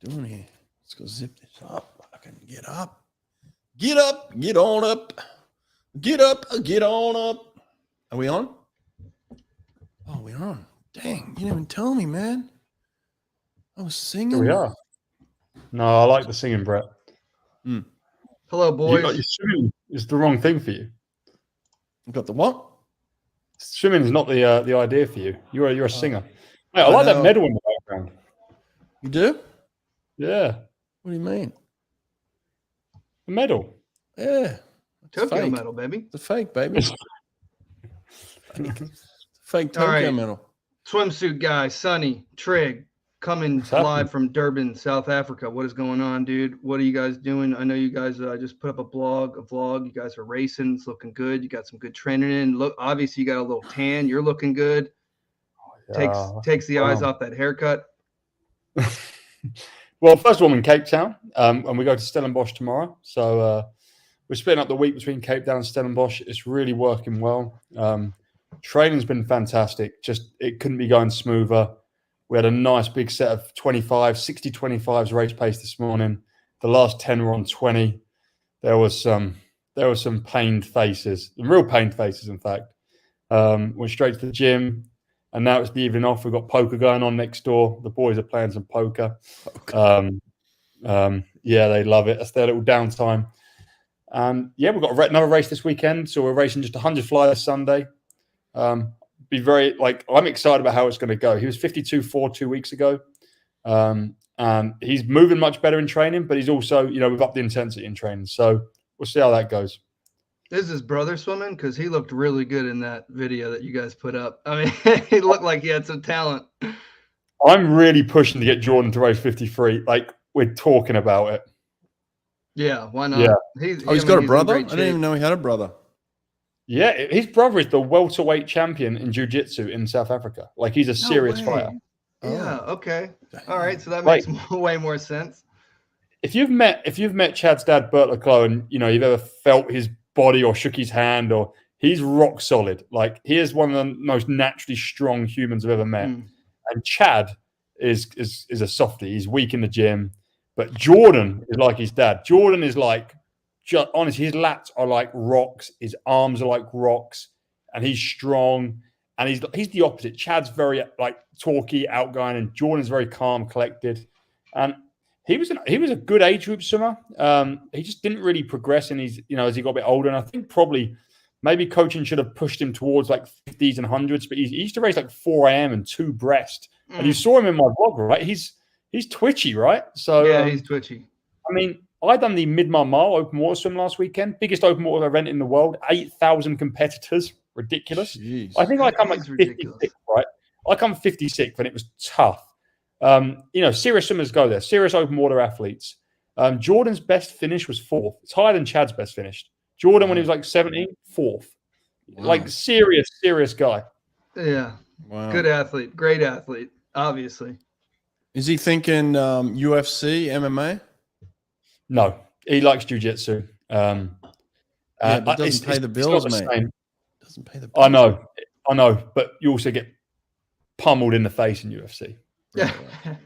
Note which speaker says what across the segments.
Speaker 1: doing here? Let's go zip this up. I can get up. Get up. Get on up. Get up. Get on up. Are we on? Oh, we're on. Dang, you didn't even tell me, man. I was singing.
Speaker 2: Here we are. No, I like the singing, Brett.
Speaker 3: Hello, boys.
Speaker 2: Your swimming is the wrong thing for you.
Speaker 1: You got the what?
Speaker 2: Swimming is not the idea for you. You're a singer. Mate, I like that medal in the background.
Speaker 1: You do?
Speaker 2: Yeah.
Speaker 1: What do you mean?
Speaker 2: The medal.
Speaker 1: Yeah.
Speaker 3: Tokyo medal, baby.
Speaker 1: It's a fake, baby. It's a fake Tokyo medal.
Speaker 3: Swimsuit guy, Sonny, Trig, coming live from Durban, South Africa. What is going on, dude? What are you guys doing? I know you guys just put up a vlog. You guys are racing. It's looking good. You got some good training in. Look, obviously you got a little tan. You're looking good. Takes the eyes off that haircut.
Speaker 2: Well, first of all, I'm in Cape Town, and we go to Stellenbosch tomorrow. So we're splitting up the week between Cape Town and Stellenbosch. It's really working well. Training's been fantastic. Just it couldn't be going smoother. We had a nice big set of 60-25s race pace this morning. The last 10 were on 20. There were some pained faces, real pained faces, in fact. Went straight to the gym, and now it's the evening off. We've got poker going on next door. The boys are playing some poker. Yeah, they love it. That's their little downtime. And yeah, we've got another race this weekend. So we're racing just 100 fly this Sunday. I'm excited about how it's going to go. He was 52.4 2 weeks ago. And he's moving much better in training, but he's also, we've upped the intensity in training. So we'll see how that goes.
Speaker 3: Is his brother swimming? Because he looked really good in that video that you guys put up. I mean, he looked like he had some talent.
Speaker 2: I'm really pushing to get Jordan to race 53. Like, we're talking about it.
Speaker 3: Yeah, why not?
Speaker 2: Yeah.
Speaker 1: He's got a brother? I didn't even know he had a brother.
Speaker 2: Yeah, his brother is the welterweight champion in jiu-jitsu in South Africa. Like, he's a serious fighter.
Speaker 3: Yeah, okay. All right, so that makes way more sense.
Speaker 2: If you've met Chad's dad, Bert Leclos, and you've ever felt his body or shook his hand, or he's rock solid. Like, he is one of the most naturally strong humans I've ever met. And Chad is a softie. He's weak in the gym. But Jordan is like his dad. Jordan is like, honestly, his lats are like rocks. His arms are like rocks. And he's strong. And he's the opposite. Chad's very talky, outgoing, and Jordan's very calm, collected. And he was a good age group swimmer. He just didn't really progress as he got a bit older. And I think probably maybe coaching should have pushed him towards like 50s and 100s. But he used to race like 4 a.m. and 2 breast. And you saw him in my vlog, right? He's twitchy, right? So
Speaker 3: yeah, he's twitchy.
Speaker 2: I mean, I done the mile open water swim last weekend, biggest open water event in the world, 8,000 competitors, ridiculous.
Speaker 1: Jeez.
Speaker 2: I think I come like 56, right? I come 56th, and it was tough. Serious swimmers go there, serious open water athletes. Jordan's best finish was 4th. It's higher than Chad's best finish. Jordan, when he was like 17, 4th. Wow. Like serious guy.
Speaker 3: Yeah. Wow. Good athlete, great athlete, obviously.
Speaker 1: Is he thinking UFC, MMA?
Speaker 2: No, he likes jiu-jitsu.
Speaker 1: But it doesn't pay the bills, mate. Doesn't pay the bills.
Speaker 2: I know, but you also get pummeled in the face in UFC.
Speaker 3: Yeah,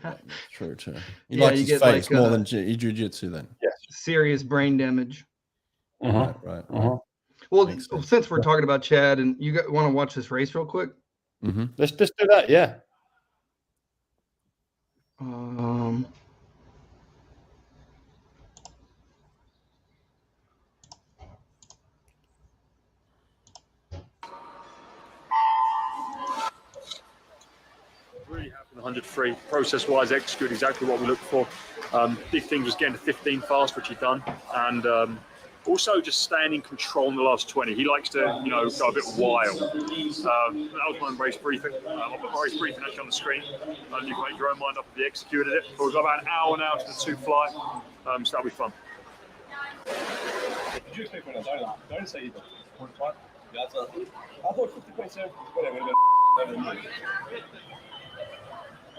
Speaker 1: right. True. He likes his face more than jiu-jitsu then.
Speaker 2: Yes.
Speaker 3: Serious brain damage.
Speaker 1: Right.
Speaker 3: Well, since we're talking about Chad, and you want to watch this race real quick?
Speaker 1: Mm-hmm.
Speaker 2: Let's just do that, yeah. Really happy with 100 free. Process-wise, execute exactly what we looked for. Big thing was getting to 15 fast, which he done, and also just staying in control in the last 20. He likes to, go a bit wild. That was my race briefing. I'll put my race briefing actually on the screen. And you can make your own mind up if you executed it. But we've got about an hour now to the 2 fly, so that'll be fun.
Speaker 4: Did you expect when I was that? Don't say either. Yeah, I thought 50.7, whatever.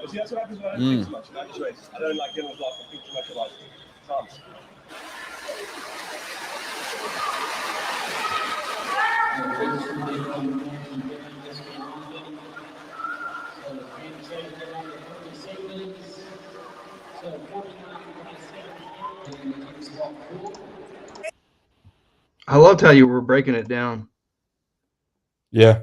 Speaker 4: But see, that's what happens when I don't think too much. I just race. I don't like getting with life. I think too much about times.
Speaker 5: So
Speaker 3: I loved how you were breaking it down.
Speaker 2: Yeah.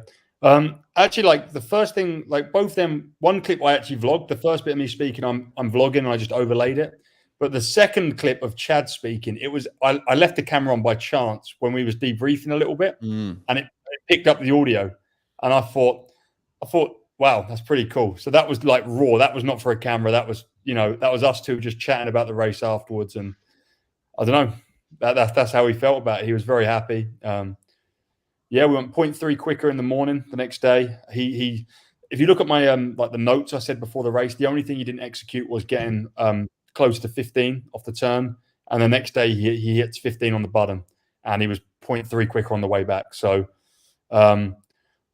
Speaker 2: Actually, like the first thing, like both them, one clip I actually vlogged. The first bit of me speaking, I'm vlogging and I just overlaid it. But the second clip of Chad speaking, it was I left the camera on by chance when we was debriefing a little bit, and it picked up the audio, and I thought, wow, that's pretty cool. So that was like raw. That was not for a camera. That was, that was us two just chatting about the race afterwards, and I don't know. That's how he felt about it. He was very happy. Yeah, we went 0.3 quicker in the morning the next day. He if you look at my like the notes I said before the race, the only thing he didn't execute was getting close to 15 off the turn, and the next day he hits 15 on the button, and he was 0.3 quicker on the way back. So one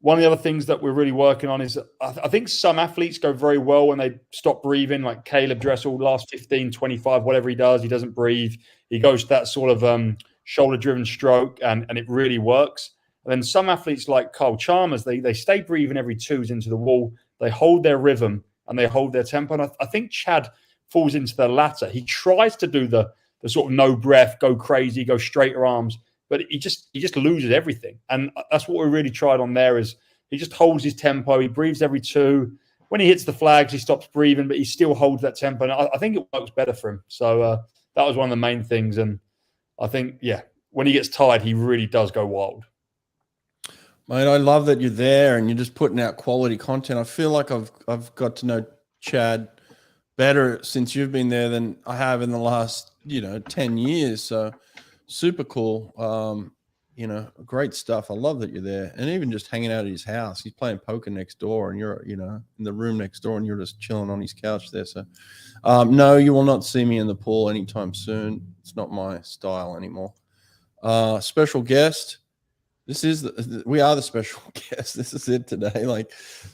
Speaker 2: of the other things that we're really working on is I think some athletes go very well when they stop breathing, like Caleb Dressel, last 15, 25, whatever he doesn't breathe. He goes to that sort of shoulder-driven stroke, and it really works. And then some athletes like Kyle Chalmers, they stay breathing every twos into the wall. They hold their rhythm and they hold their tempo. And I think Chad falls into the latter. He tries to do the sort of no breath, go crazy, go straighter arms, but he just loses everything. And that's what we really tried on there is he just holds his tempo. He breathes every two. When he hits the flags, he stops breathing, but he still holds that tempo. And I think it works better for him. So that was one of the main things. And I think, yeah, when he gets tired, he really does go wild.
Speaker 1: Mate, I love that you're there and you're just putting out quality content. I feel like I've got to know Chad better since you've been there than I have in the last, 10 years. So super cool. Great stuff. I love that you're there. And even just hanging out at his house. He's playing poker next door and you're, in the room next door and you're just chilling on his couch there. So no, you will not see me in the pool anytime soon. It's not my style anymore. Special guest. We are the special guest. This is it today. Like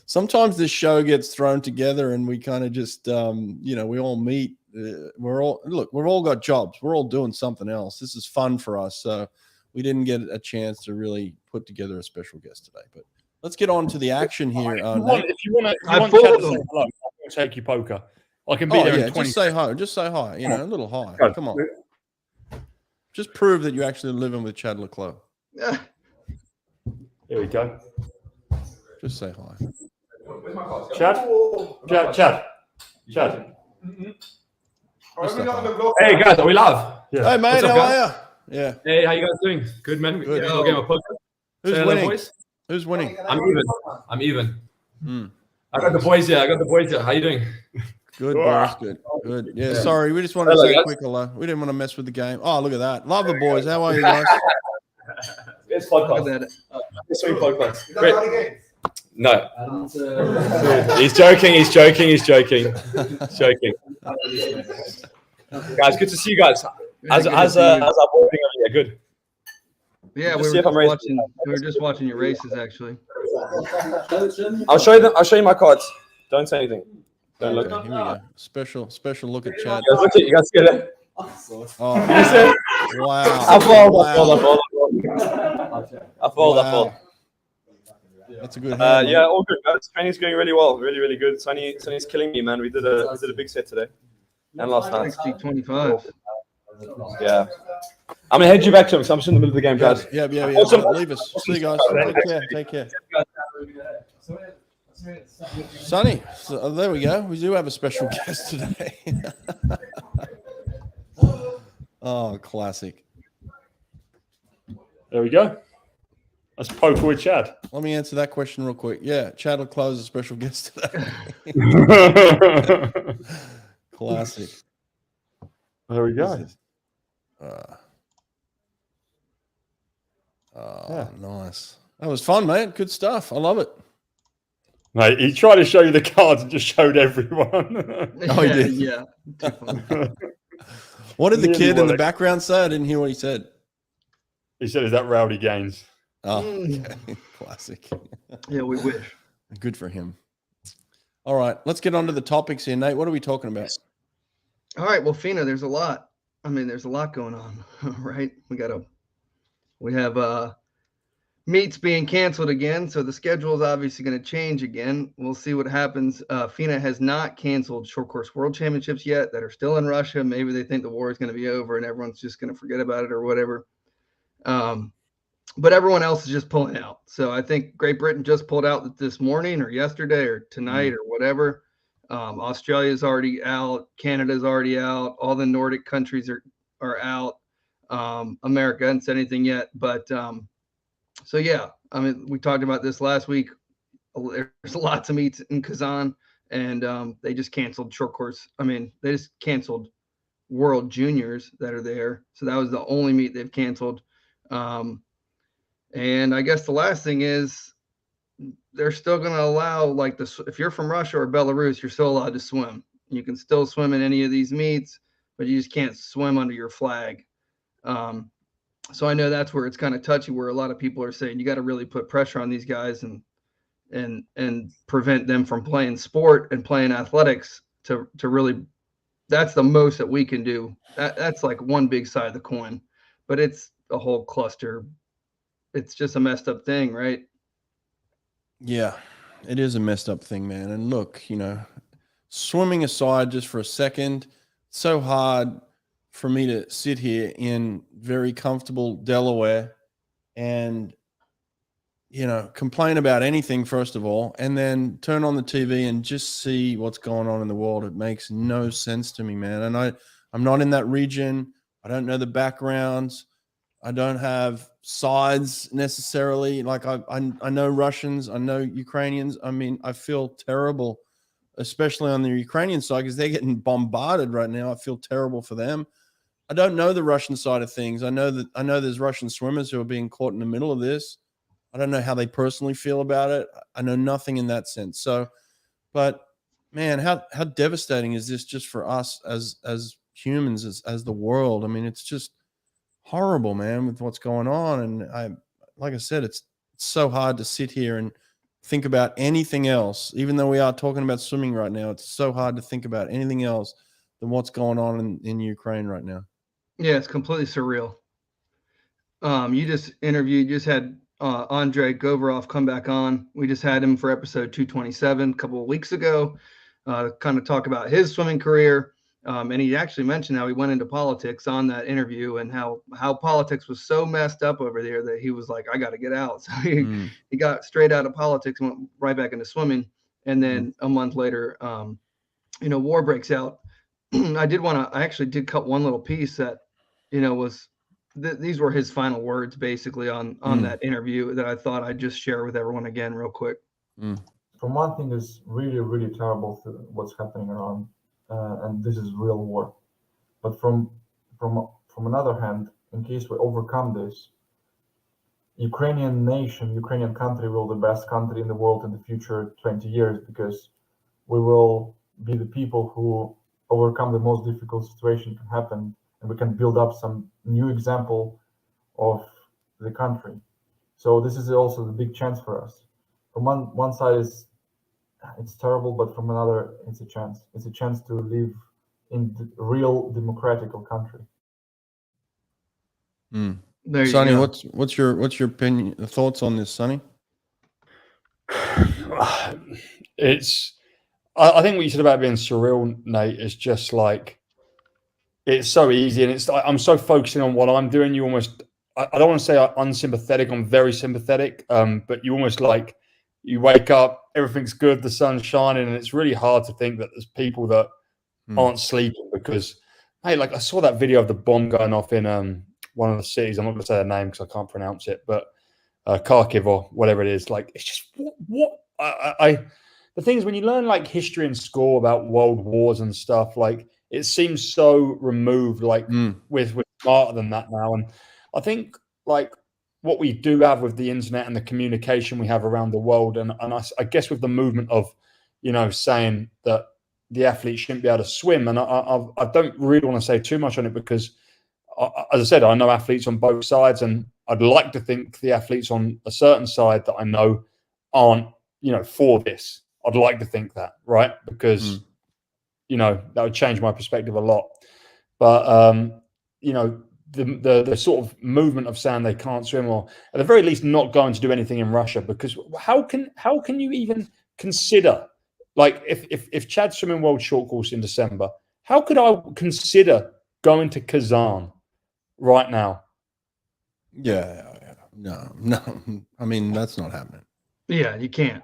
Speaker 1: sometimes this show gets thrown together and we kind of just, we all meet. We've all got jobs. We're all doing something else. This is fun for us. So we didn't get a chance to really put together a special guest today, but let's get on to the action here.
Speaker 2: If you want Chad to say hello, I'll take you poker. I can be there in 20
Speaker 1: Just say hi. Just say hi. A little hi. Come on. Just prove that you're actually living with Chad Leclos.
Speaker 3: Yeah.
Speaker 2: Here we go.
Speaker 1: Just say hi.
Speaker 2: Chad.
Speaker 5: Hey guys, are we live?
Speaker 2: Yeah.
Speaker 1: Hey mate, how are you? Yeah.
Speaker 5: Hey, how you guys doing? Good, man.
Speaker 1: Good.
Speaker 5: Yeah, game of poker.
Speaker 1: Who's
Speaker 5: Say
Speaker 1: winning?
Speaker 5: hello, boys.
Speaker 1: Who's winning?
Speaker 5: I'm even. I got the boys here. How you doing?
Speaker 1: Good, boys. Good. Yeah, sorry. We just wanted to say a quick hello. We didn't want to mess with the game. Oh, look at that. Love the boys. How are you guys?
Speaker 5: It's podcast. It's a podcast. Great. No. He's joking. Guys, good to see you guys. How's our board being over here? Good.
Speaker 3: Yeah, we were just watching your races actually.
Speaker 5: I'll show you my cards. Don't say anything. Don't look.
Speaker 1: Okay, here we go. Special look at Chad.
Speaker 5: You guys get it.
Speaker 1: Oh, wow.
Speaker 5: I fold.
Speaker 1: That's a good hand.
Speaker 5: Yeah, all good, guys. Training's going really well. Really, really good. Sonny's killing me, man. We did a big set today. And last night.
Speaker 3: 60-25.
Speaker 5: Yeah. I'm going to head you back to him, so I'm just in the middle of the game, guys.
Speaker 1: Yeah.
Speaker 5: Awesome.
Speaker 1: Leave us. See you guys. Take care. Sonny, so there we go. We do have a special guest today. Oh, classic.
Speaker 2: There we go. That's poker with Chad.
Speaker 1: Let me answer that question real quick. Yeah, Chad Leclos is a special guest today. Classic.
Speaker 2: There we go.
Speaker 1: Nice. That was fun, mate. Good stuff. I love it.
Speaker 2: Mate, he tried to show you the cards and just showed everyone.
Speaker 1: Oh, he did.
Speaker 3: Yeah.
Speaker 1: What did the kid in the background say? I didn't hear what he said.
Speaker 2: He said, "Is that Rowdy Gaines?"
Speaker 1: Oh, okay. Classic.
Speaker 3: Yeah, we wish.
Speaker 1: Good for him. All right, let's get on to the topics here, Nate. What are we talking about?
Speaker 3: All right, well, Fina, there's a lot. There's a lot going on, right? We have meets being canceled again, so the schedule is obviously going to change again. We'll see what happens. Fina has not canceled short course world championships yet that are still in Russia. Maybe they think the war is going to be over and everyone's just going to forget about it or whatever. But everyone else is just pulling out. So I think Great Britain just pulled out this morning or yesterday or tonight or whatever. Australia's already out. Canada's already out. All the Nordic countries are out. America hasn't said anything yet, but so yeah, I mean, we talked about this last week. There's lots of meets in Kazan, and they just canceled short course. I mean, they just canceled World Juniors that are there, so that was the only meet they've canceled. And I guess the last thing is they're still going to allow, like, if you're from Russia or Belarus, you're still allowed to swim. You can still swim in any of these meets, but you just can't swim under your flag. So I know that's where it's kind of touchy, where a lot of people are saying you got to really put pressure on these guys and prevent them from playing sport and playing athletics to really. That's the most that we can do. That's like one big side of the coin, but it's a whole cluster. It's just a messed up thing, right?
Speaker 1: Yeah, it is a messed up thing, man. And look, swimming aside just for a second, it's so hard for me to sit here in very comfortable Delaware and, complain about anything, first of all, and then turn on the TV and just see what's going on in the world. It makes no sense to me, man. And I'm not in that region. I don't know the backgrounds. I don't have sides necessarily. Like I know Russians, I know Ukrainians. I mean, I feel terrible, especially on the Ukrainian side, because they're getting bombarded right now. I feel terrible for them. I don't know the Russian side of things. I know there's Russian swimmers who are being caught in the middle of this. I don't know how they personally feel about it. I know nothing in that sense. So, but man, how devastating is this just for us as humans, as the world? I mean, it's just horrible, man, with what's going on. And like I said, it's so hard to sit here and think about anything else. Even though we are talking about swimming right now, it's so hard to think about anything else than what's going on in Ukraine right now.
Speaker 3: Yeah, it's completely surreal. You just had Andrei Govorov come back on. We just had him for episode 227 a couple of weeks ago, kind of talk about his swimming career. And he actually mentioned how he went into politics on that interview and how politics was so messed up over there that he was like, I got to get out. So he got straight out of politics and went right back into swimming. And then a month later, war breaks out. I actually did cut one little piece that, was these were his final words basically on that interview that I thought I'd just share with everyone again real quick.
Speaker 6: From one thing, is really, really terrible what's happening around. And this is real war. But from another hand, in case we overcome this, Ukrainian country will be the best country in the world in the future 20 years, because we will be the people who overcome the most difficult situation can happen, and we can build up some new example of the country. So this is also the big chance for us. From one side it's terrible, but from another, it's a chance. It's a chance to live in the real democratical country.
Speaker 1: Sonny, what's your opinion, thoughts on this, Sonny?
Speaker 2: I think what you said about being surreal, Nate, is just like, it's so easy, and it's I'm so focusing on what I'm doing. You almost, I don't want to say I'm unsympathetic. I'm very sympathetic, but you almost like, you wake up, everything's good, the sun's shining, and it's really hard to think that there's people that aren't sleeping because, hey, like I saw that video of the bomb going off in one of the cities. I'm not going to say the name because I can't pronounce it, but Kharkiv or whatever it is. Like, it's just what the thing is, when you learn like history in school about world wars and stuff, like it seems so removed. Like we're smarter than that now, and I think like what we do have with the internet and the communication we have around the world, and I guess with the movement of, saying that the athletes shouldn't be able to swim, and I don't really want to say too much on it because, as I said, I know athletes on both sides, and I'd like to think the athletes on a certain side that I know aren't, for this. I'd like to think that, right? Because, that would change my perspective a lot. But, the sort of movement of saying they can't swim, or at the very least not going to do anything in Russia, because how can you even consider, like, if Chad's swimming world short course in December, how could I consider going to Kazan right now?
Speaker 1: Yeah. No. I mean, that's not happening.
Speaker 3: Yeah, you can't.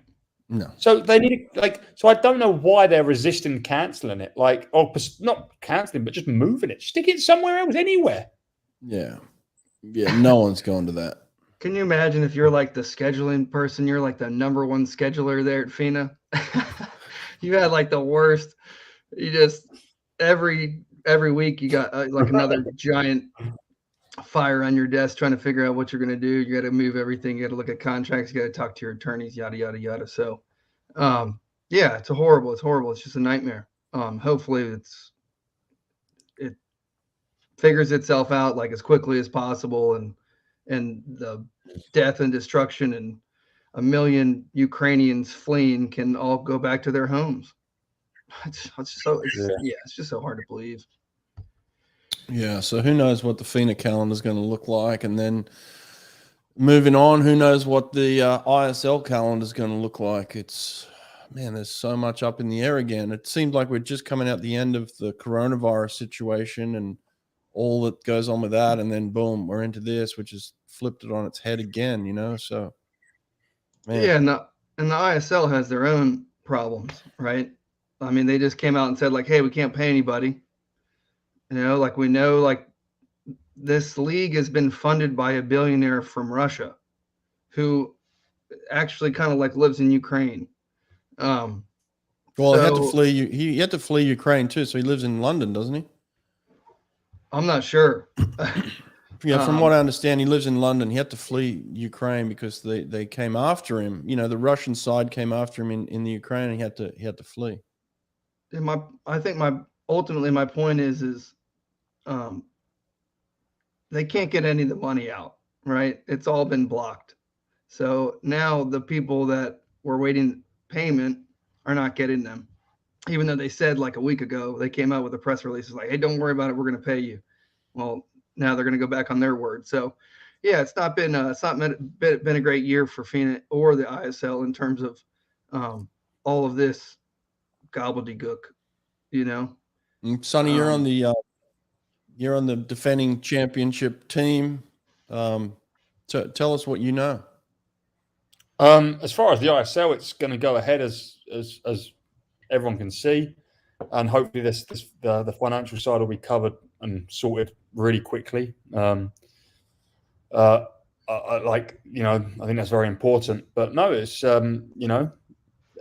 Speaker 1: No.
Speaker 2: So they need so I don't know why they're resisting cancelling it, like, or not cancelling, but just moving it, stick it somewhere else, anywhere.
Speaker 1: Yeah. No one's going to that.
Speaker 3: Can you imagine if you're like the scheduling person, you're like the #1 scheduler there at Fina? You had like the worst. You just every week you got like another giant fire on your desk trying to figure out what you're going to do. You got to move everything. You got to look at contracts. You got to talk to your attorneys, yada, yada, yada. So, yeah, it's horrible. It's just a nightmare. Hopefully it figures itself out like as quickly as possible, and the death and destruction and 1 million Ukrainians fleeing can all go back to their homes. It's just so hard to believe.
Speaker 1: Yeah, so who knows what the FINA calendar is going to look like, and then moving on, who knows what the ISL calendar is going to look like. There's so much up in the air again. It seems like we're just coming out the end of the coronavirus situation and all that goes on with that, and then boom, we're into this, which has flipped it on its head again, so man.
Speaker 3: Yeah, and the ISL has their own problems, right? I mean, they just came out and said, like, hey, we can't pay anybody. Like, we know, like, this league has been funded by a billionaire from Russia who actually kind of like lives in Ukraine.
Speaker 1: Well, he had to flee. He had to flee Ukraine too, so he lives in London, doesn't he?
Speaker 3: I'm not sure.
Speaker 1: Yeah, from what I understand, he lives in London. He had to flee Ukraine because they came after him. The Russian side came after him in the Ukraine, and he had to flee.
Speaker 3: And I think ultimately my point is they can't get any of the money out, right? It's all been blocked. So now the people that were waiting payment are not getting them, even though they said like a week ago, they came out with a press release like, hey, don't worry about it, we're going to pay you. Well, now they're going to go back on their word. So yeah, it's not been a great year for FINA or the ISL in terms of all of this gobbledygook,
Speaker 1: Sonny, you're on the defending championship team. Tell us what you know.
Speaker 2: As far as the ISL, it's going to go ahead as everyone can see, and hopefully the financial side will be covered and sorted really quickly. I think that's very important. But no, it's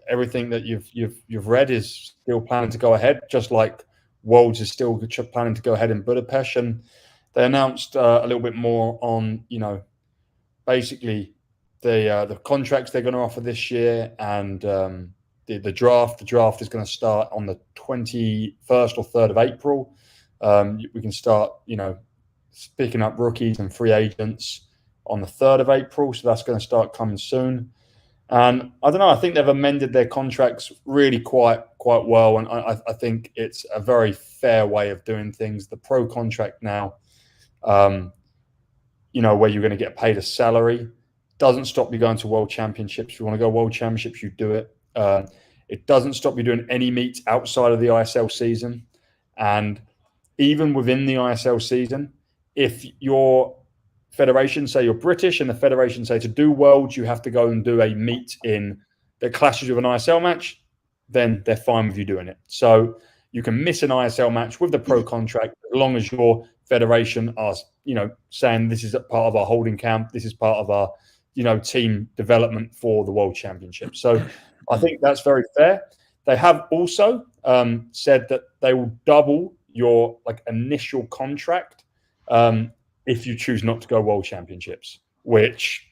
Speaker 2: everything that you've read is still planning to go ahead, just like Worlds is still planning to go ahead in Budapest. And they announced a little bit more on basically the contracts they're going to offer this year, and the draft. The draft is going to start on the 21st or 3rd of April. We can start, picking up rookies and free agents on the 3rd of April. So that's going to start coming soon. And I don't know, I think they've amended their contracts really quite well. And I think it's a very fair way of doing things. The pro contract now, where you're going to get paid a salary, doesn't stop you going to world championships. If you want to go world championships, you do it. It doesn't stop you doing any meets outside of the ISL season. And even within the ISL season, if your federation, say you're British, and the federation say to do Worlds, you have to go and do a meet that clashes with an ISL match, then they're fine with you doing it. So you can miss an ISL match with the pro contract as long as your federation are, saying this is a part of our holding camp, this is part of our, team development for the World Championship. So I think that's very fair. They have also said that they will double your initial contract if you choose not to go World Championships, which,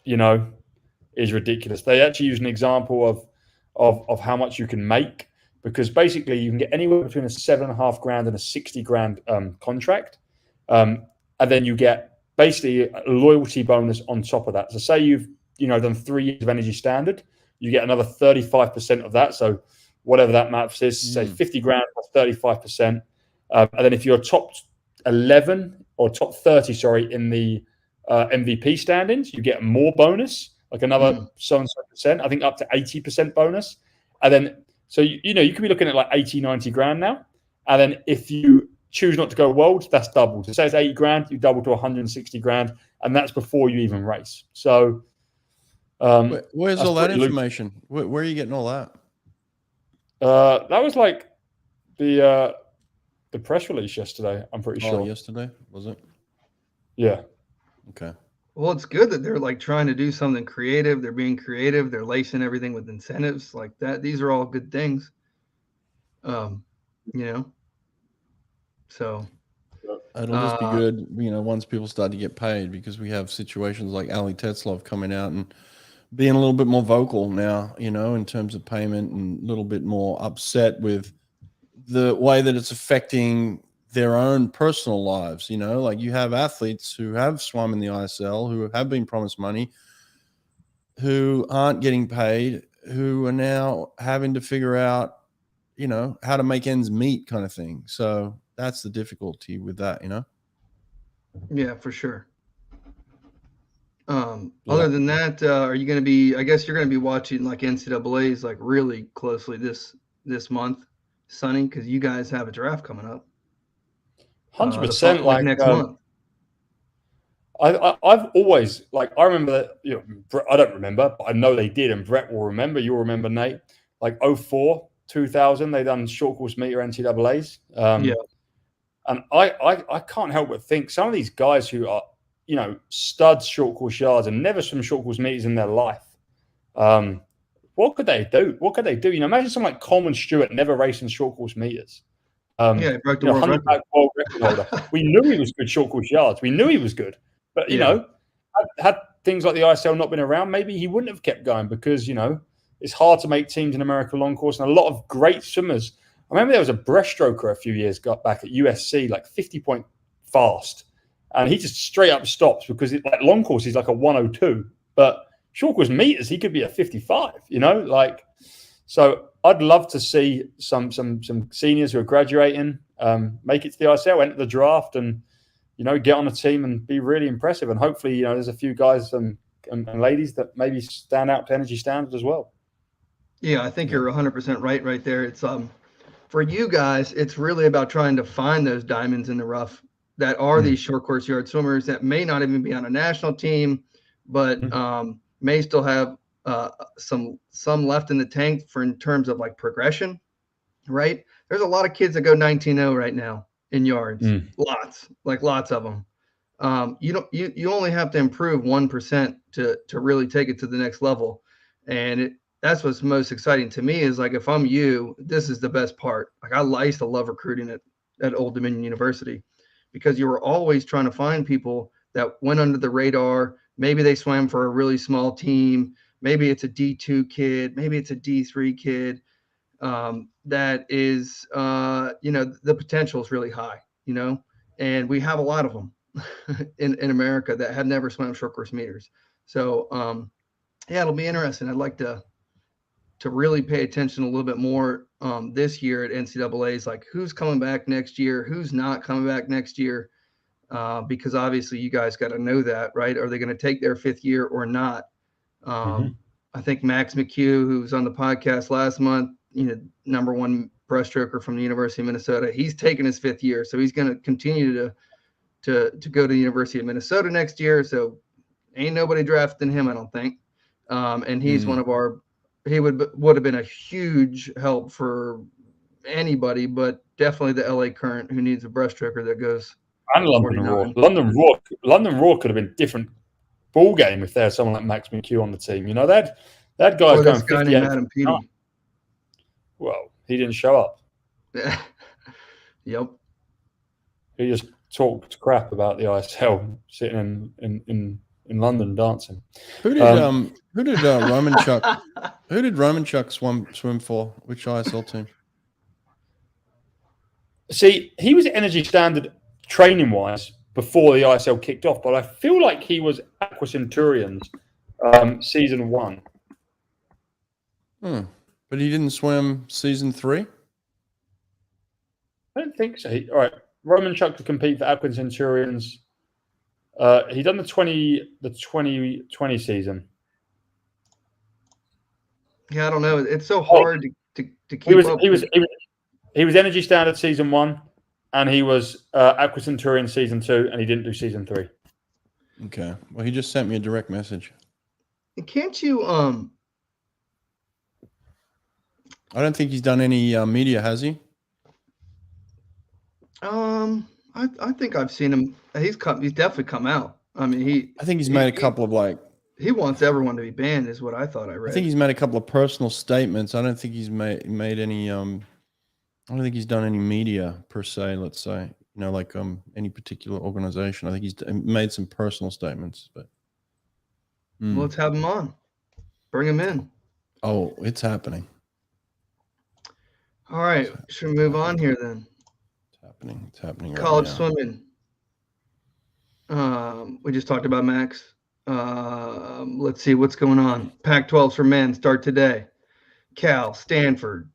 Speaker 2: is ridiculous. They actually use an example of how much you can make, because basically you can get anywhere between a $7,500 and a $60,000 contract. And then you get basically a loyalty bonus on top of that. So say you've, done 3 years of Energy Standard, you get another 35% of that. So whatever that maths is, say $50,000 plus 35%. And then if you're top 11 or top 30, sorry, in the MVP standings, you get more bonus, like another so and so percent. I think up to 80% bonus, and then so you know you could be looking at like 80, 90 grand now, and then if you choose not to go worlds, that's doubled. So say it's 80 grand, you double to 160 grand, and that's before you even race. So
Speaker 1: where's all that information? Where are you getting all that?
Speaker 2: That was like the press release yesterday. I'm pretty sure.
Speaker 1: Yesterday was it?
Speaker 2: Yeah.
Speaker 1: Okay.
Speaker 3: Well, it's good that they're like trying to do something creative. They're being creative. They're lacing everything with incentives like that. These are all good things. You know. So
Speaker 1: it'll just be good, you know, once people start to get paid, because we have situations like Ali Tetzlov coming out and being a little bit more vocal now, you know, in terms of payment, and a little bit more upset with the way that it's affecting their own personal lives. You know, like you have athletes who have swum in the ISL, who have been promised money, who aren't getting paid, who are now having to figure out, you know, how to make ends meet kind of thing. So that's the difficulty with that, you know?
Speaker 3: Yeah, for sure. Other than that, are you going to be, I guess you're going to be watching like NCAAs like really closely this month, Sonny, because you guys have a draft coming up.
Speaker 2: 100%.
Speaker 3: Like next month.
Speaker 2: I've always, like, I remember that, you know, I don't remember, but I know they did, and Brett will remember, you'll remember, Nate, like 04, 2000, they done short course meter NCAAs.
Speaker 3: Yeah.
Speaker 2: And I can't help but think some of these guys who are, you know, studs short course yards and never swim short course meters in their life, what could they do? What could they do? You know, imagine someone like Coleman Stewart never racing short course meters.
Speaker 3: He broke the world record.
Speaker 2: World record holder. We knew he was good short course yards. We knew he was good. But, you know, had things like the ISL not been around, maybe he wouldn't have kept going, because, you know, it's hard to make teams in America long course, and a lot of great swimmers. I remember there was a breaststroker a few years back at USC, like 50 point fast, and he just straight up stops because like long course he's like a 102, but short course meters he could be a 55. You know, like, so I'd love to see some seniors who are graduating make it to the ISL, enter the draft, and, you know, get on a team and be really impressive. And hopefully, you know, there's a few guys and ladies that maybe stand out to energy standards as well.
Speaker 3: Yeah, I think you're 100% right there. It's for you guys, it's really about trying to find those diamonds in the rough that are these short course yard swimmers that may not even be on a national team, but may still have some left in the tank for in terms of like progression, right? There's a lot of kids that go 19-0 right now in yards, lots of them. You only have to improve 1% to really take it to the next level, and that's what's most exciting to me. Is like, if I'm you, this is the best part. Like, I used to love recruiting at Old Dominion University, because you were always trying to find people that went under the radar. Maybe they swam for a really small team. Maybe it's a D2 kid. Maybe it's a D3 kid. That is, you know, the potential is really high, you know, and we have a lot of them in America that have never swam short course meters. So, yeah, it'll be interesting. I'd like to really pay attention a little bit more this year at NCAAs, like who's coming back next year, who's not coming back next year, because obviously you guys got to know that, right? Are they going to take their 5th year or not? I think Max McHugh, who was on the podcast last month, you know, #1 breaststroker from the University of Minnesota, he's taking his 5th year, so he's going to continue to go to the University of Minnesota next year. So ain't nobody drafting him, I don't think. And he's one of our. He would have been a huge help for anybody, but definitely the LA Current, who needs a breaststroker that goes.
Speaker 2: And London Raw. London Raw could have been a different ball game if they had someone like Max McHugh on the team. You know, that guy's going 58.
Speaker 3: Adam Peaty.
Speaker 2: Well, he didn't show up.
Speaker 3: Yep.
Speaker 2: He just talked crap about the ISL, sitting in London dancing.
Speaker 1: Who did Romanchuk? Who did Romanchuk swim for? Which ISL team?
Speaker 2: See, he was energy standard training wise before the ISL kicked off, but I feel like he was Aqua Centurions season 1.
Speaker 1: But he didn't swim season 3?
Speaker 2: I don't think so. All right, Romanchuk to compete for Aquin Centurions. He done the 2020 season.
Speaker 3: Yeah, I don't know. It's so hard to keep up.
Speaker 2: He was Energy Standard season 1, and he was Aqua Centurion season 2, and he didn't do season 3.
Speaker 1: Okay. Well, he just sent me a direct message.
Speaker 3: Can't you?
Speaker 1: I don't think he's done any media, has he?
Speaker 3: I think I've seen him. He's definitely come out. I mean,
Speaker 1: I think he's made a couple of
Speaker 3: he wants everyone to be banned, is what I thought I read.
Speaker 1: I think he's made a couple of personal statements. I don't think he's made any. I don't think he's done any media per se. Let's say, like any particular organization. I think he's made some personal statements. But
Speaker 3: well, let's have him on. Bring him in.
Speaker 1: Oh, it's happening.
Speaker 3: All right, should we move on here then?
Speaker 1: It's happening.
Speaker 3: College
Speaker 1: right now.
Speaker 3: Swimming. We just talked about Max. Let's see what's going on. Pac-12s for men start today. Cal, Stanford,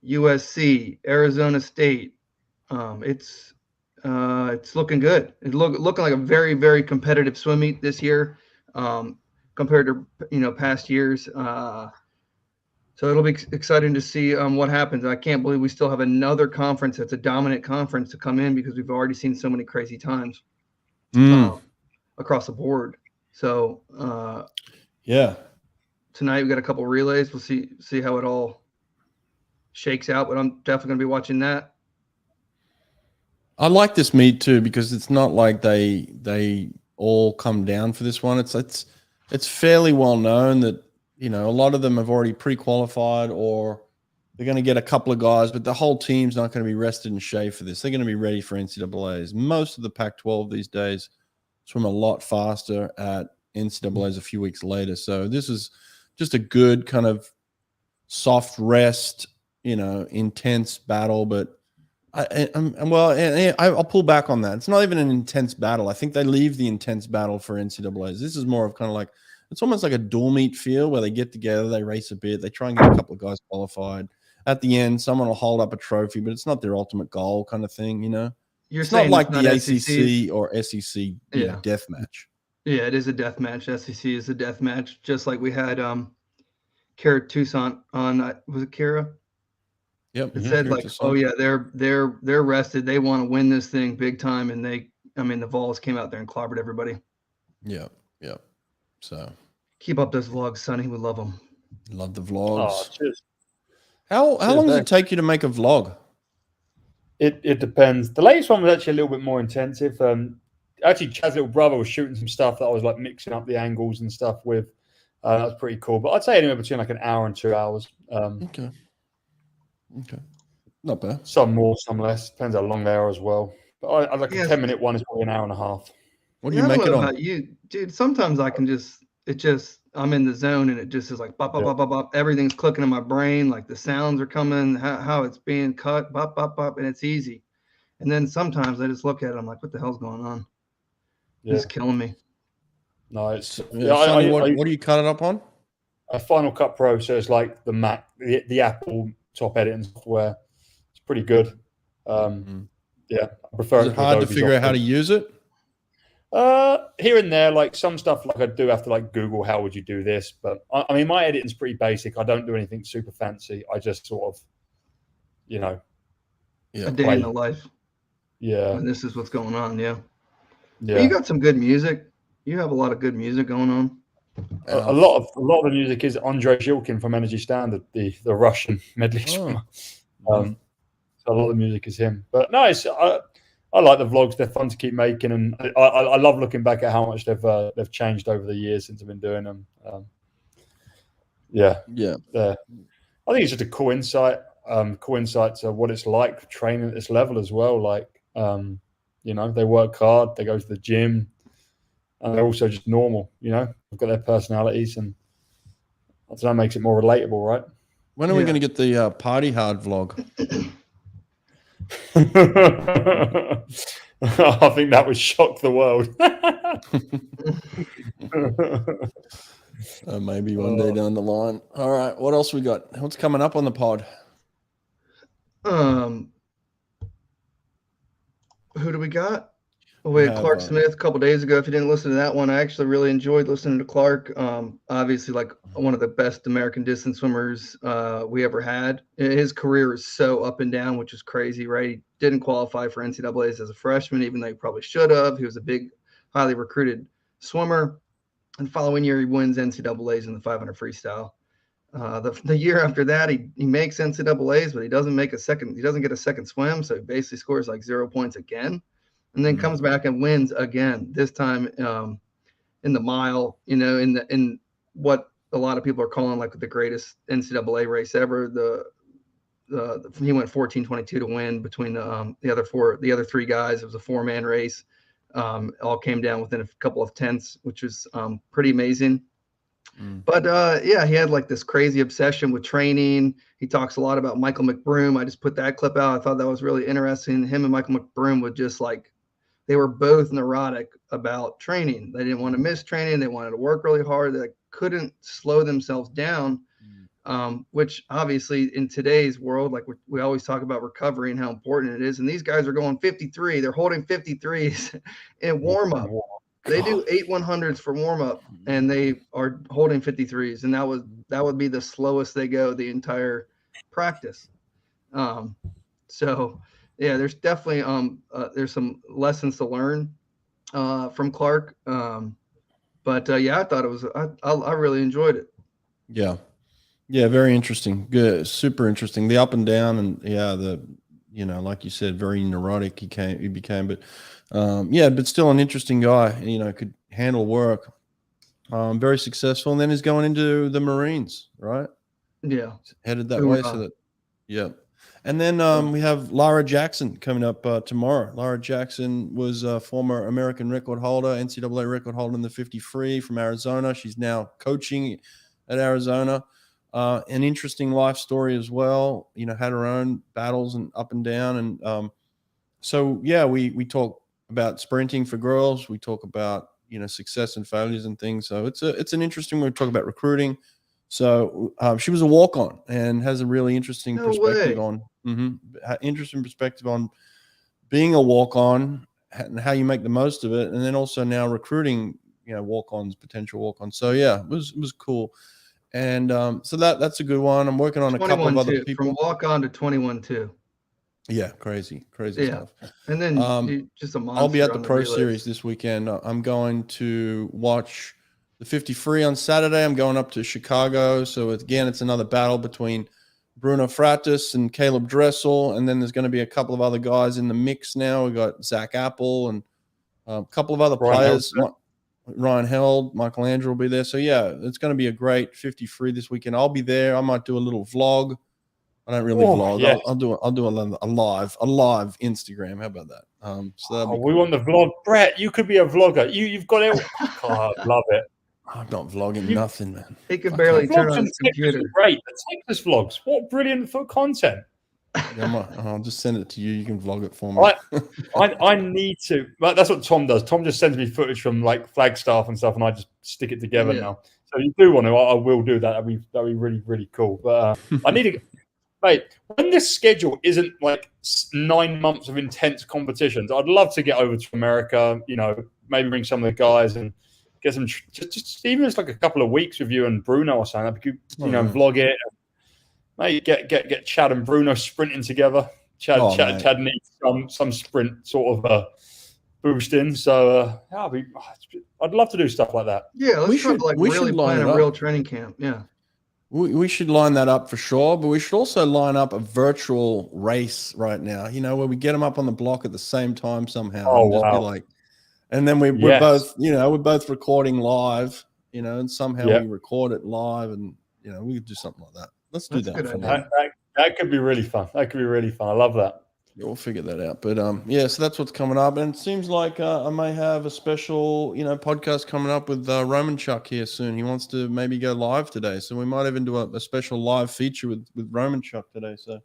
Speaker 3: USC, Arizona State. It's looking good. It's looking like a very, very competitive swim meet this year, compared to past years. So it'll be exciting to see what happens. I can't believe we still have another conference that's a dominant conference to come in, because we've already seen so many crazy times across the board. So
Speaker 1: yeah,
Speaker 3: tonight we got a couple relays. We'll see how it all shakes out, but I'm definitely going to be watching that.
Speaker 1: I like this meet too, because it's not like they all come down for this one. It's fairly well known that a lot of them have already pre-qualified, or they're going to get a couple of guys, but the whole team's not going to be rested and shaved for this. They're going to be ready for NCAAs. Most of the Pac-12 these days swim a lot faster at NCAAs a few weeks later. So this is just a good kind of soft rest, intense battle. But I'll pull back on that. It's not even an intense battle. I think they leave the intense battle for NCAAs. This is more of kind of like, it's almost like a dual meet feel where they get together, they race a bit, they try and get a couple of guys qualified. At the end, someone will hold up a trophy, but it's not their ultimate goal kind of thing, It's not like the ACC or SEC death match.
Speaker 3: Yeah, it is a death match. SEC is a death match, just like we had Kara Toussaint on. Was it Kara?
Speaker 1: Yep.
Speaker 3: It said like, oh yeah, they're rested. They want to win this thing big time, and the Vols came out there and clobbered everybody.
Speaker 1: Yeah. So
Speaker 3: keep up those vlogs, Sonny. We love them.
Speaker 1: Love the vlogs.
Speaker 2: Oh, cheers.
Speaker 1: How long does it take you to make a vlog?
Speaker 2: It depends. The latest one was actually a little bit more intensive. Actually, Chad's little brother was shooting some stuff that I was like mixing up the angles and stuff with. That was pretty cool. But I'd say anywhere between like an hour and 2 hours.
Speaker 1: Okay. Not bad.
Speaker 2: Some more, some less. Depends how long they are as well. But I like a 10-minute one is probably an hour and a half.
Speaker 1: What do you make it on?
Speaker 3: About you, dude. Sometimes I can I'm in the zone, and it just is like bop, bop, bop, bop, bop. Everything's clicking in my brain. Like the sounds are coming, how it's being cut, bop, bop, bop, and it's easy. And then sometimes I just look at it, I'm like, what the hell's going on? Yeah. It's killing me.
Speaker 2: No, it's
Speaker 1: Sonny, what do you cut it up on?
Speaker 2: A Final Cut Pro, so it's like the Mac, the Apple top editing software. It's pretty good. Yeah, I prefer.
Speaker 1: Is it hard to figure out how to use it?
Speaker 2: Here and there, like some stuff, like I do have to like Google how would you do this, but I mean my editing's pretty basic. I don't do anything super fancy. I just sort of,
Speaker 3: a day in the life.
Speaker 2: Yeah,
Speaker 3: and this is what's going on. Yeah.
Speaker 2: But
Speaker 3: you got some good music. You have a lot of good music going on.
Speaker 2: A lot of the music is Andrei Zhilkin from Energy Standard, the Russian medley swimmer. So a lot of the music is him. But no, I like the vlogs. They're fun to keep making, and I love looking back at how much they've changed over the years since I've been doing them. I think it's just a cool insight to what it's like training at this level as well. Like, they work hard, they go to the gym, and they're also just normal. They've got their personalities, and I don't know, makes it more relatable, right?
Speaker 1: When are we going to get the party hard vlog?
Speaker 2: I think that would shock the world.
Speaker 1: Maybe one day down the line. All right, what else we got? What's coming up on the pod?
Speaker 3: Who do we got?
Speaker 1: We
Speaker 3: We had
Speaker 1: have,
Speaker 3: Clark Smith a couple days ago. If you didn't listen to that one, I actually really enjoyed listening to Clark. Obviously, like one of the best American distance swimmers we ever had. His career is so up and down, which is crazy, right? He didn't qualify for NCAAs as a freshman, even though he probably should have. He was a big, highly recruited swimmer. And following year, he wins NCAAs in the 500 freestyle. The year after that, he makes NCAAs, but he doesn't make a second. He doesn't get a second swim, so he basically scores like 0 points again, and then comes back and wins again. This time in the mile, in what a lot of people are calling like the greatest NCAA race ever. He went 14:22 to win between the other three guys. It was a 4-man race. All came down within a couple of tenths, which was pretty amazing. But yeah, he had like this crazy obsession with training. He talks a lot about Michael McBroom. I just put that clip out. I thought that was really interesting. Him and Michael McBroom would just like, they were both neurotic about training. They didn't want to miss training. They wanted to work really hard. They couldn't slow themselves down, which obviously in today's world, like we always talk about recovery and how important it is. And these guys are going 53. They're holding 53s in warm up. They do 8 100s for warm up, and they are holding 53s, and that would be the slowest they go the entire practice. So yeah, there's definitely there's some lessons to learn from Clark. But yeah, I thought it was I really enjoyed it.
Speaker 1: Yeah, very interesting. Good, super interesting. The up and down, and yeah, like you said, very neurotic. He became, but. But still an interesting guy, could handle work, very successful. And then he's going into the Marines, right?
Speaker 3: Yeah.
Speaker 1: Headed that way. And then we have Lara Jackson coming up tomorrow. Lara Jackson was a former American record holder, NCAA record holder in the 50 free from Arizona. She's now coaching at Arizona. An interesting life story as well, had her own battles and up and down. And we talk about sprinting for girls. We talk about, success and failures and things. So it's an interesting, we talk about recruiting. So she was a walk-on and has a really interesting perspective on being a walk-on and how you make the most of it. And then also now recruiting, walk-ons, potential walk-ons. So yeah, it was cool. And so that's a good one. I'm working on a couple of other people.
Speaker 3: From walk-on to 21-2.
Speaker 1: Yeah, crazy stuff.
Speaker 3: And then just a monster.
Speaker 1: I'll be at the Pro Series this weekend. I'm going to watch the 50 free on Saturday. I'm going up to Chicago. So it's another battle between Bruno Fratis and Caleb Dressel. And then there's going to be a couple of other guys in the mix now. We got Zach Apple and a couple of other players. Ryan Held, Michael Andrew will be there. So yeah, it's going to be a great 50 free this weekend. I'll be there. I might do a little vlog. I don't really vlog. Yeah. I'll do a live Instagram. How about that?
Speaker 2: We want the vlog, Brett. You could be a vlogger. You've got it. Oh, I love it.
Speaker 1: I'm not vlogging nothing, man.
Speaker 3: He can barely turn on his computer.
Speaker 2: Great, the Texas vlogs. What brilliant for content.
Speaker 1: I'll just send it to you. You can vlog it for me.
Speaker 2: I need to. That's what Tom does. Tom just sends me footage from like Flagstaff and stuff, and I just stick it together now. So you do want to? I will do that. That'd be really, really cool. But I need to. Mate, when this schedule isn't like 9 months of intense competitions, I'd love to get over to America, maybe bring some of the guys and get some, just even just like a couple of weeks with you and Bruno or something. That'd be good, vlog it. Maybe get Chad and Bruno sprinting together. Chad needs some sprint sort of boost in. So I'd love to do stuff like that.
Speaker 3: Yeah, we should plan a real training camp. Yeah.
Speaker 1: We should line that up for sure, but we should also line up a virtual race right now, where we get them up on the block at the same time somehow.
Speaker 2: Oh,
Speaker 1: and just
Speaker 2: wow.
Speaker 1: Be like, and then we're both, we're both recording live, and somehow we record it live and, we could do something like that. Let's do that.
Speaker 2: That could be really fun. I love that.
Speaker 1: Yeah, we'll figure that out. But so that's what's coming up. And it seems like I may have a special, podcast coming up with Roman Chuck here soon. He wants to maybe go live today. So we might even do a special live feature with Roman Chuck today. So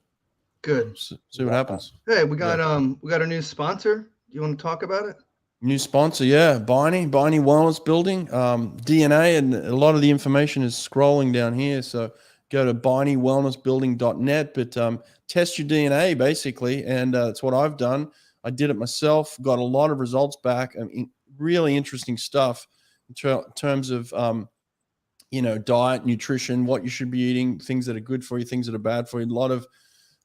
Speaker 3: good.
Speaker 1: See what happens.
Speaker 3: Hey, we got a new sponsor. You want to talk about it?
Speaker 1: New sponsor, yeah. Biney Wellness Building. DNA, and a lot of the information is scrolling down here. So go to bineywellnessbuilding.net, but test your DNA basically, and that's what I've done. I did it myself, got a lot of results back. I mean, really interesting stuff in terms of, diet, nutrition, what you should be eating, things that are good for you, things that are bad for you. A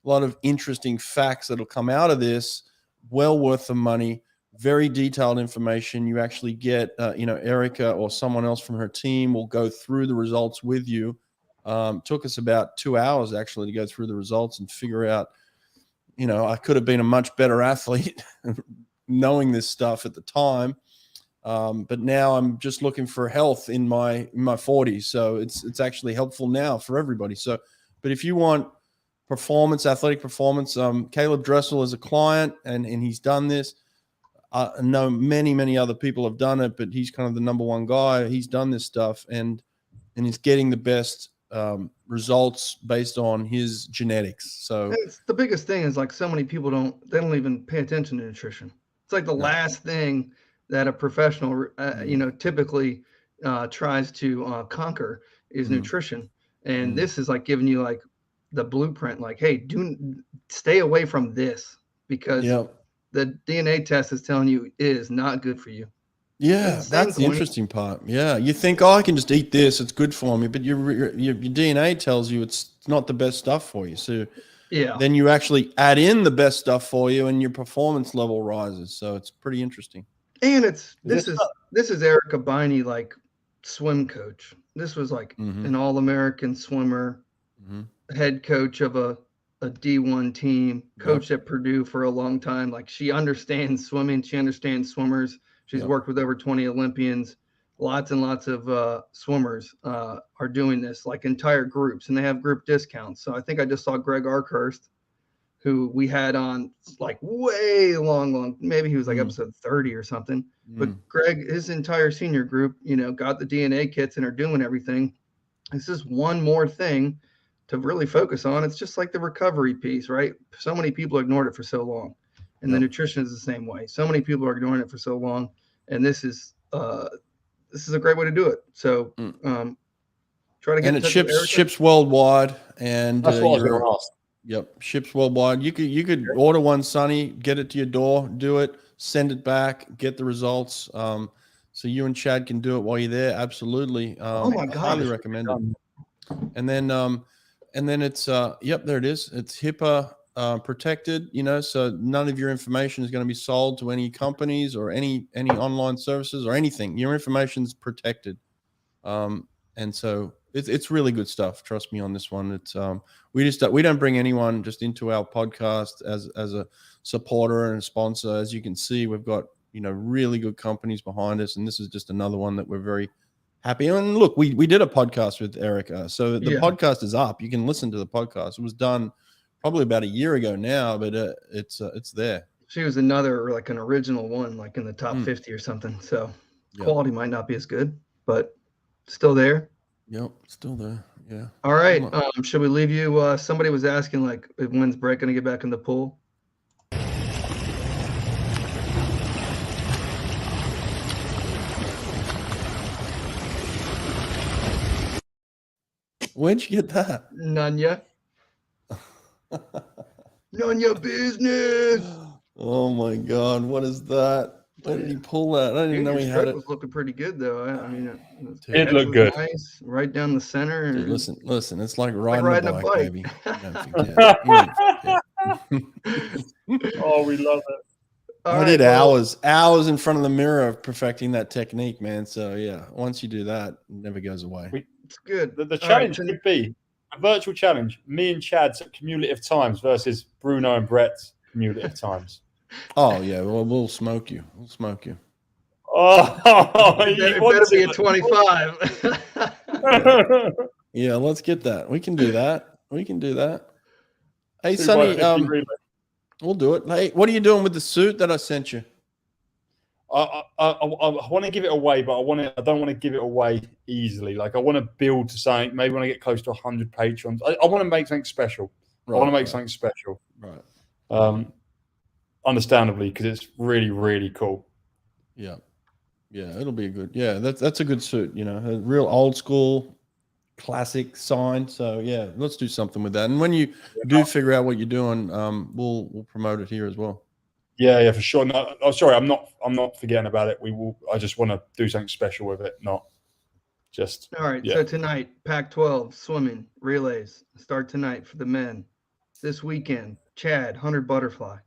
Speaker 1: lot of interesting facts that'll come out of this. Well worth the money. Very detailed information. You actually get, Erica or someone else from her team will go through the results with you. Took us about 2 hours actually to go through the results and figure out, I could have been a much better athlete knowing this stuff at the time. But now I'm just looking for health in my 40s. So it's actually helpful now for everybody. So, but if you want athletic performance, Caleb Dressel is a client and he's done this. I know many other people have done it, but he's kind of the number one guy. He's done this stuff and he's getting the best results based on his genetics. So
Speaker 3: it's the biggest thing is like so many people don't even pay attention to nutrition. It's like the last thing that a professional, typically tries to conquer is nutrition. And this is like giving you like the blueprint, like, hey, stay away from this because the DNA test is telling you it is not good for you.
Speaker 1: Yeah, that's the interesting part. Yeah, you think, I can just eat this; it's good for me. But your DNA tells you it's not the best stuff for you. So then you actually add in the best stuff for you, and your performance level rises. So it's pretty interesting.
Speaker 3: And this is Erica Biney, like swim coach. This was like an All-American swimmer, head coach of a D1 team, coached at Purdue for a long time. Like she understands swimming. She understands swimmers. She's worked with over 20 Olympians. Lots and lots of swimmers are doing this, like entire groups, and they have group discounts. So I think I just saw Greg Arkhurst, who we had on like way long, maybe he was like episode 30 or something. But Greg, his entire senior group, got the DNA kits and are doing everything. This is one more thing to really focus on. It's just like the recovery piece, right? So many people ignored it for so long. And the nutrition is the same way. So many people are ignoring it for so long. And this is a great way to do it. So try to get.
Speaker 1: And it ships worldwide, and
Speaker 2: that's what I was going to ask.
Speaker 1: Yep, ships worldwide. You could order one, Sonny, get it to your door, do it, send it back, get the results. So you and Chad can do it while you're there. Absolutely.
Speaker 3: Oh my God,
Speaker 1: highly recommend it. And then it's there it is. It's HIPAA protected, so none of your information is going to be sold to any companies or any online services or anything. Your information is protected. And so it's really good stuff. Trust me on this one. It's we don't bring anyone just into our podcast as a supporter and a sponsor. As you can see, we've got really good companies behind us, and this is just another one that we're very happy. And look, we did a podcast with Erica, so the podcast is up. You can listen to the podcast. It was done probably about a year ago now, but it's there.
Speaker 3: She was another like an original one, like in the top 50 or something. So quality might not be as good, but still there.
Speaker 1: Yep, still there. Yeah.
Speaker 3: All right. Should we leave you? Somebody was asking like, when's Brett going to get back in the pool?
Speaker 1: Where'd you get that?
Speaker 3: None yet. None your business.
Speaker 1: Oh my God, what is that? Where did he pull that? I didn't even know he had it.
Speaker 3: Was looking pretty good though. I mean,
Speaker 2: it looked good.
Speaker 3: Nice, right down the center.
Speaker 1: Dude, listen. It's like riding a bike, baby. Don't forget.
Speaker 2: Oh, we love it.
Speaker 1: I did hours in front of the mirror perfecting that technique, man. So yeah, once you do that, it never goes away.
Speaker 3: It's good.
Speaker 2: The challenge could be a virtual challenge. Me and Chad's cumulative times versus Bruno and Brett's cumulative times.
Speaker 1: Oh yeah, well we'll smoke you. We'll smoke you.
Speaker 3: Oh, it better be a 25.
Speaker 1: Yeah, let's get that. We can do that. Hey, Sonny, we'll do it. Hey, what are you doing with the suit that I sent you?
Speaker 2: I want to give it away, but I don't want to give it away easily. Like I want to build to something. Maybe when I get close to 100 patrons, I want to make something special. Right, I want to make something special.
Speaker 1: Right.
Speaker 2: Understandably, because it's really, really cool.
Speaker 1: Yeah, it'll be a good. Yeah, that's a good suit. A real old school, classic sign. So yeah, let's do something with that. And when you do figure out what you're doing, we'll promote it here as well.
Speaker 2: Yeah, for sure. No, oh, sorry, I'm not forgetting about it. We will. I just want to do something special with it, not just.
Speaker 3: All right.
Speaker 2: Yeah.
Speaker 3: So tonight, Pac-12 swimming relays start tonight for the men. This weekend, Chad 100 butterfly,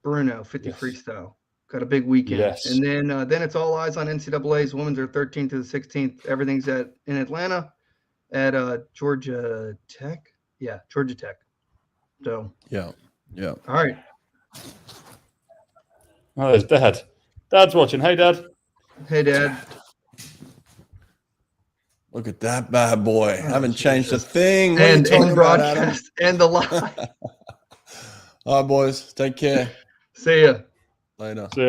Speaker 3: Bruno 50
Speaker 2: Yes.
Speaker 3: freestyle. Got a big weekend.
Speaker 2: Yes.
Speaker 3: And then it's all eyes on NCAA's. Women's are 13th to the 16th. Everything's in Atlanta at Georgia Tech. Yeah, Georgia Tech. So
Speaker 1: Yeah.
Speaker 3: all right.
Speaker 2: Oh, there's Dad. Dad's watching. Hey, Dad.
Speaker 3: Hey, Dad.
Speaker 1: Look at that bad boy.
Speaker 3: Oh,
Speaker 1: Haven't changed a
Speaker 3: Jesus.
Speaker 1: thing. What are you
Speaker 3: And
Speaker 1: talking about, Adam?
Speaker 3: broadcast and the live.
Speaker 1: All right, boys. Take care.
Speaker 3: See ya.
Speaker 1: Later.
Speaker 2: See ya.